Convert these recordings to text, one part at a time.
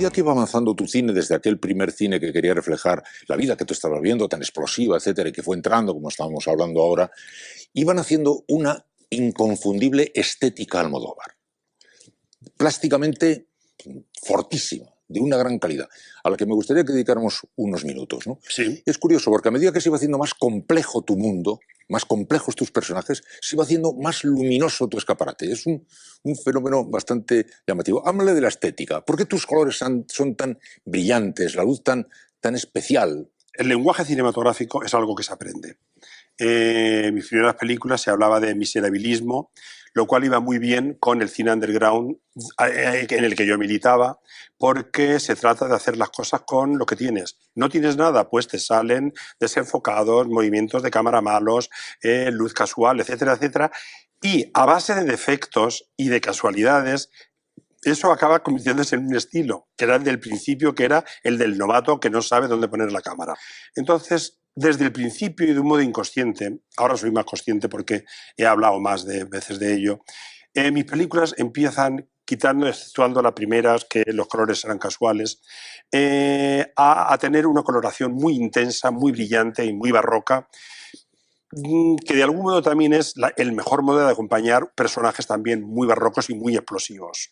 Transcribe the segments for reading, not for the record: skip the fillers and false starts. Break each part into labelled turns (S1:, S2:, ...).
S1: medida que iba avanzando tu cine, desde aquel primer cine que quería reflejar la vida que tú estabas viendo, tan explosiva, etcétera, y que fue entrando, como estábamos hablando ahora, iban haciendo una inconfundible estética Almodóvar. Plásticamente fortísima, de una gran calidad, a la que me gustaría que dedicáramos unos minutos, ¿no?
S2: Sí.
S1: Es curioso, porque a medida que se iba haciendo más complejo tu mundo, más complejos tus personajes, se iba haciendo más luminoso tu escaparate. Es un fenómeno bastante llamativo. Háblale de la estética. ¿Por qué tus colores son tan brillantes, la luz tan especial?
S2: El lenguaje cinematográfico es algo que se aprende. En mis primeras películas se hablaba de miserabilismo, lo cual iba muy bien con el cine underground en el que yo militaba, porque se trata de hacer las cosas con lo que tienes. No tienes nada, pues te salen desenfocados, movimientos de cámara malos, luz casual, etcétera, etcétera. Y a base de defectos y de casualidades, eso acaba convirtiéndose en un estilo, que era el del principio, que era el del novato que no sabe dónde poner la cámara. Entonces, desde el principio y de un modo inconsciente, ahora soy más consciente porque he hablado más de veces de ello, mis películas empiezan quitando, exceptuando las primeras, que los colores eran casuales, a tener una coloración muy intensa, muy brillante y muy barroca, que de algún modo también es el mejor modo de acompañar personajes también muy barrocos y muy explosivos.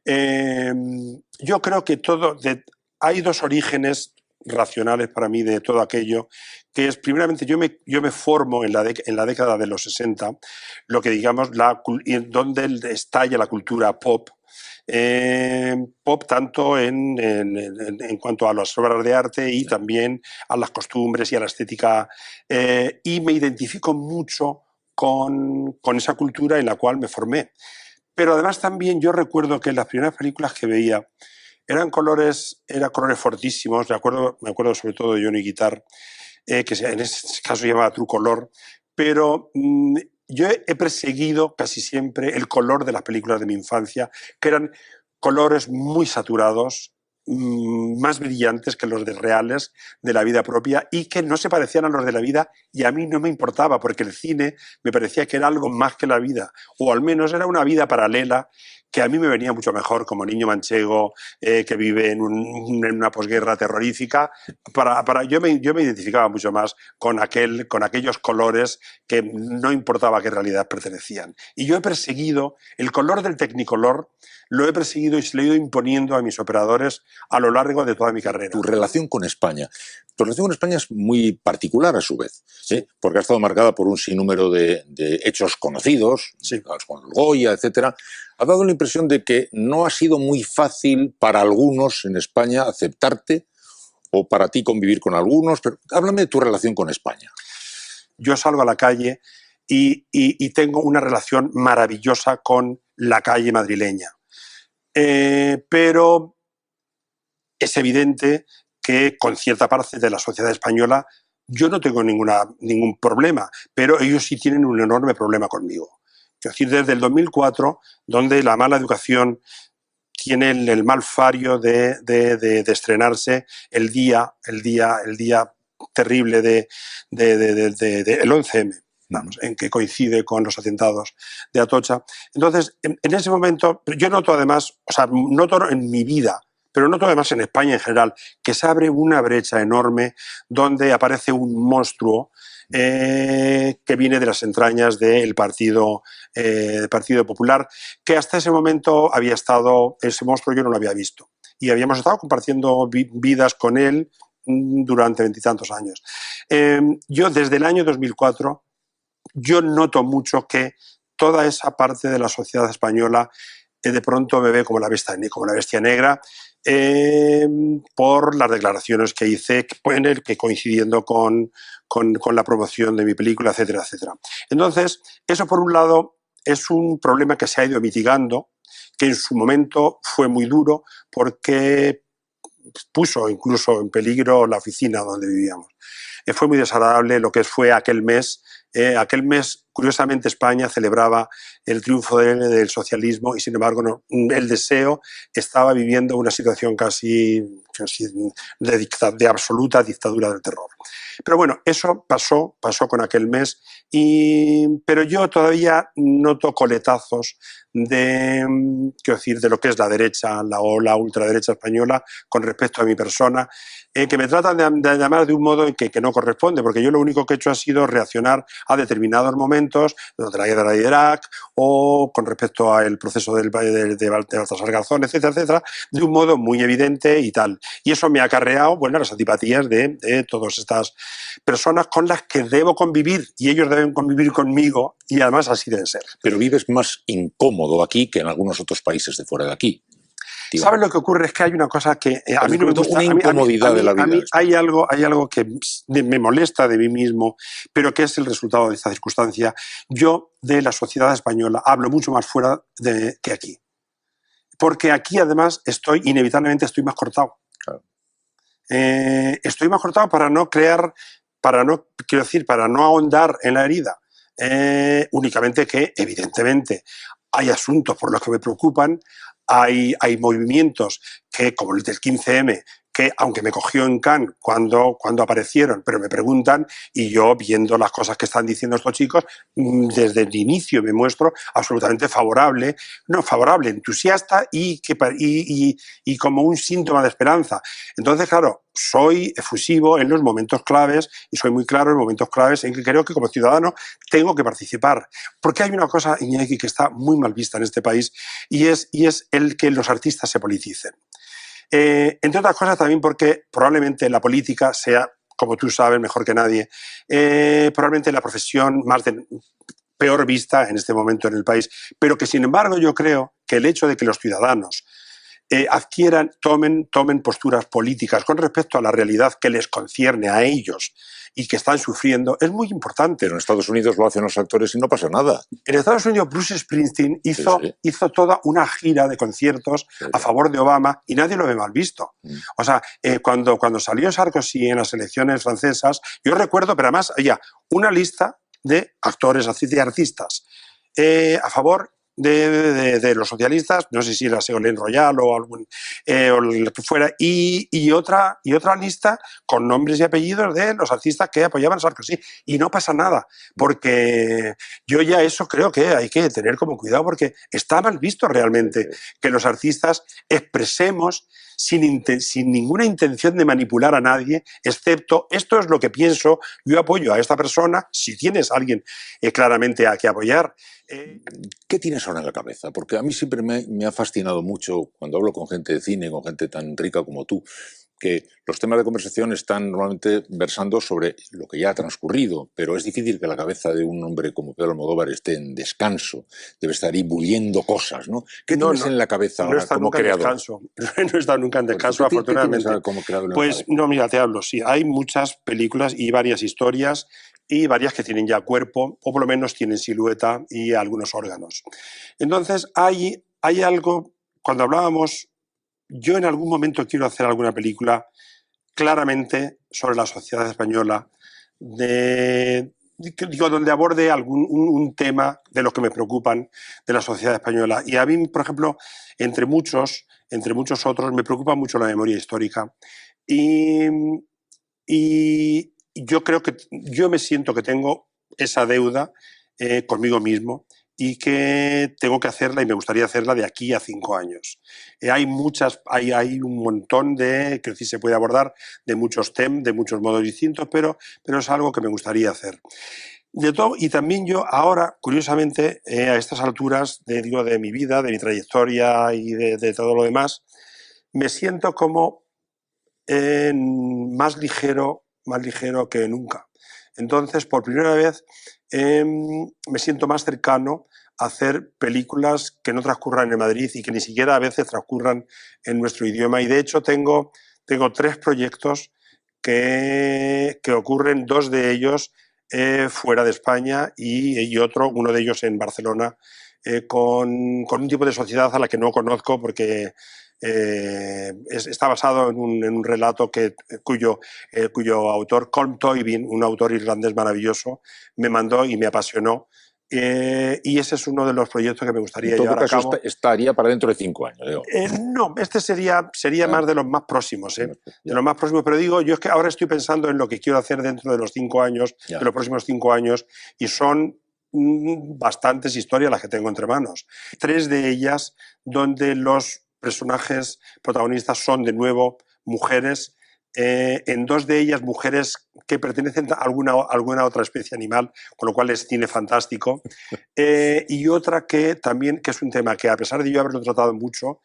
S2: Yo creo que hay dos orígenes racionales para mí de todo aquello, que es, primeramente, yo me formo en la década de los 60, lo que digamos, donde estalla la cultura pop, pop tanto en cuanto a las obras de arte y también a las costumbres y a la estética, y me identifico mucho con esa cultura en la cual me formé. Pero además también yo recuerdo que en las primeras películas que veía eran colores fortísimos. Me acuerdo sobre todo de Johnny Guitar, que en ese caso se llamaba True Color, pero yo he perseguido casi siempre el color de las películas de mi infancia, que eran colores muy saturados, más brillantes que los reales de la vida propia y que no se parecían a los de la vida, y a mí no me importaba porque el cine me parecía que era algo más que la vida, o al menos era una vida paralela que a mí me venía mucho mejor como niño manchego que vive en una posguerra terrorífica. Yo me identificaba mucho más con aquellos colores que no importaba a qué realidad pertenecían. Y yo he perseguido el color del Technicolor, lo he perseguido y se lo he ido imponiendo a mis operadores a lo largo de toda mi carrera.
S1: Tu relación con España. Tu relación con España es muy particular a su vez, ¿sí? Porque ha estado marcada por un sinnúmero de hechos conocidos,
S2: sí,
S1: con el Goya, etcétera. Ha dado la impresión de que no ha sido muy fácil para algunos en España aceptarte, o para ti convivir con algunos, pero háblame de tu relación con España.
S2: Yo salgo a la calle y tengo una relación maravillosa con la calle madrileña. Pero es evidente que con cierta parte de la sociedad española yo no tengo ningún problema, pero ellos sí tienen un enorme problema conmigo. Es decir, desde el 2004, donde la mala educación tiene el mal fario de estrenarse el día terrible del 11M. Vamos, en que coincide con los atentados de Atocha. Entonces, en ese momento, yo noto además, noto en mi vida, pero noto además en España en general, que se abre una brecha enorme donde aparece un monstruo que viene de las entrañas del Partido Popular, que hasta ese momento ese monstruo yo no lo había visto. Y habíamos estado compartiendo vidas con él durante 20 y tantos años. Yo desde el año 2004, yo noto mucho que toda esa parte de la sociedad española de pronto me ve como la bestia negra, por las declaraciones que hice, que coincidiendo con la promoción de mi película, etcétera, etcétera. Entonces, eso por un lado es un problema que se ha ido mitigando, que en su momento fue muy duro porque puso incluso en peligro la oficina donde vivíamos. Fue muy desagradable lo que fue aquel mes. Aquel mes, curiosamente, España celebraba el triunfo del socialismo y, sin embargo, el deseo estaba viviendo una situación casi de absoluta dictadura del terror. Pero bueno, eso pasó con aquel mes, pero yo todavía noto coletazos quiero decir, de lo que es la derecha, o la ultraderecha española con respecto a mi persona, que me tratan de llamar de un modo en que no corresponde, porque yo lo único que he hecho ha sido reaccionar a determinados momentos de la guerra de Irak o con respecto al proceso de Baltasar Garzón, etcétera, etcétera, de un modo muy evidente y tal. Y eso me ha acarreado, bueno, las antipatías de todas estas personas con las que debo convivir y ellos deben convivir conmigo y además así debe ser.
S1: Pero vives más incómodo aquí que en algunos otros países de fuera de aquí.
S2: ¿Sabes lo que ocurre? Es que hay una cosa que a mí no me gusta.
S1: Una incomodidad de la vida.
S2: Hay algo que me molesta de mí mismo, pero que es el resultado de esta circunstancia. Yo de la sociedad española hablo mucho más fuera que aquí. Porque aquí además inevitablemente estoy más cortado.
S1: Claro.
S2: Estoy más cortado para no crear, para no ahondar en la herida. Únicamente que, evidentemente, hay asuntos por los que me preocupan, hay movimientos que, como el del 15M, que aunque me cogió en Cannes cuando aparecieron, pero me preguntan y yo, viendo las cosas que están diciendo estos chicos, desde el inicio me muestro absolutamente favorable, entusiasta y como un síntoma de esperanza. Entonces, claro, soy efusivo en los momentos claves y soy muy claro en momentos claves en que creo que como ciudadano tengo que participar. Porque hay una cosa, Iñaki, que está muy mal vista en este país y es el que los artistas se politicen. Entre otras cosas también porque probablemente la política sea, como tú sabes mejor que nadie, probablemente la profesión peor vista en este momento en el país, pero que sin embargo yo creo que el hecho de que los ciudadanos tomen posturas políticas con respecto a la realidad que les concierne a ellos y que están sufriendo, es muy importante.
S1: Pero en Estados Unidos lo hacen los actores y no pasa nada.
S2: En Estados Unidos, Bruce Springsteen hizo toda una gira de conciertos a favor de Obama y nadie lo ve mal visto. O sea, cuando salió Sarkozy en las elecciones francesas, yo recuerdo, pero además había una lista de actores, de artistas a favor de los socialistas, no sé si era Ségolène Royal o algún o el que fuera, y otra lista con nombres y apellidos de los artistas que apoyaban a Sarkozy. Y no pasa nada, porque yo ya eso creo que hay que tener como cuidado, porque está mal visto realmente que los artistas expresemos sin ninguna intención de manipular a nadie, excepto esto es lo que pienso, yo apoyo a esta persona, si tienes a alguien claramente a que apoyar.
S1: ¿Qué tienes ahora en la cabeza? Porque a mí siempre me ha fascinado mucho cuando hablo con gente de cine, con gente tan rica como tú, que los temas de conversación están normalmente versando sobre lo que ya ha transcurrido, pero es difícil que la cabeza de un hombre como Pedro Almodóvar esté en descanso, debe estar ahí buliendo cosas, ¿no? ¿Qué tienes en la cabeza ahora como creador?
S2: No he estado nunca en descanso, afortunadamente.
S1: ¿Qué como creador
S2: pues no, mira, te hablo, sí, hay muchas películas y varias historias y varias que tienen ya cuerpo, o por lo menos tienen silueta y algunos órganos. Entonces, hay algo, cuando hablábamos, yo en algún momento quiero hacer alguna película claramente sobre la sociedad española, donde aborde un tema de los que me preocupan de la sociedad española. Y a mí, por ejemplo, entre muchos otros, me preocupa mucho la memoria histórica. Y yo creo que yo me siento que tengo esa deuda conmigo mismo y que tengo que hacerla y me gustaría hacerla de aquí a 5 años. Hay un montón que sí se puede abordar de muchos temas, de muchos modos distintos, pero es algo que me gustaría hacer. Y también yo ahora, curiosamente, a estas alturas de mi vida, de mi trayectoria y de todo lo demás, me siento como más ligero que nunca. Entonces, por primera vez, me siento más cercano a hacer películas que no transcurran en Madrid y que ni siquiera a veces transcurran en nuestro idioma. Y de hecho tengo 3 proyectos que ocurren, 2 de ellos fuera de España y uno de ellos en Barcelona, con un tipo de sociedad a la que no conozco porque está basado en un relato cuyo autor, Colm Toibin, un autor irlandés maravilloso, me mandó y me apasionó. Y ese es uno de los proyectos que me gustaría
S1: En todo
S2: llevar a
S1: caso,
S2: cabo.
S1: estaría para dentro de 5 años. Digo.
S2: No, este sería más de los más próximos, de los más próximos, pero digo, yo es que ahora estoy pensando en lo que quiero hacer dentro de los 5 años, de los próximos 5 años, y son bastantes historias las que tengo entre manos. 3 de ellas donde los personajes protagonistas son de nuevo mujeres, en 2 de ellas mujeres que pertenecen a alguna otra especie animal, con lo cual es cine fantástico, y otra que también, que es un tema que a pesar de yo haberlo tratado mucho,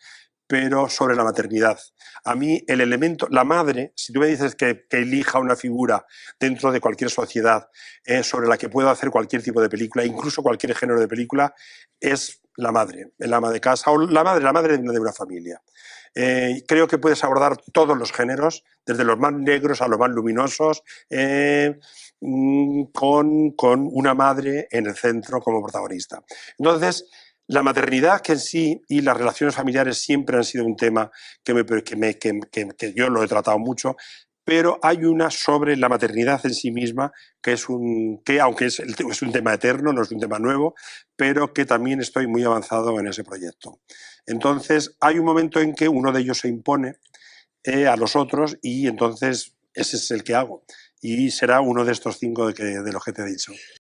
S2: pero sobre la maternidad. A mí el elemento, la madre, si tú me dices que elija una figura dentro de cualquier sociedad sobre la que puedo hacer cualquier tipo de película, incluso cualquier género de película, es la madre, el ama de casa o la madre de una familia. Creo que puedes abordar todos los géneros, desde los más negros a los más luminosos, con una madre en el centro como protagonista. Entonces, la maternidad que en sí y las relaciones familiares siempre han sido un tema que yo lo he tratado mucho, pero hay una sobre la maternidad en sí misma que aunque es un tema eterno, no es un tema nuevo, pero que también estoy muy avanzado en ese proyecto. Entonces, hay un momento en que uno de ellos se impone a los otros y entonces ese es el que hago. Y será uno de estos 5 de los que te he dicho.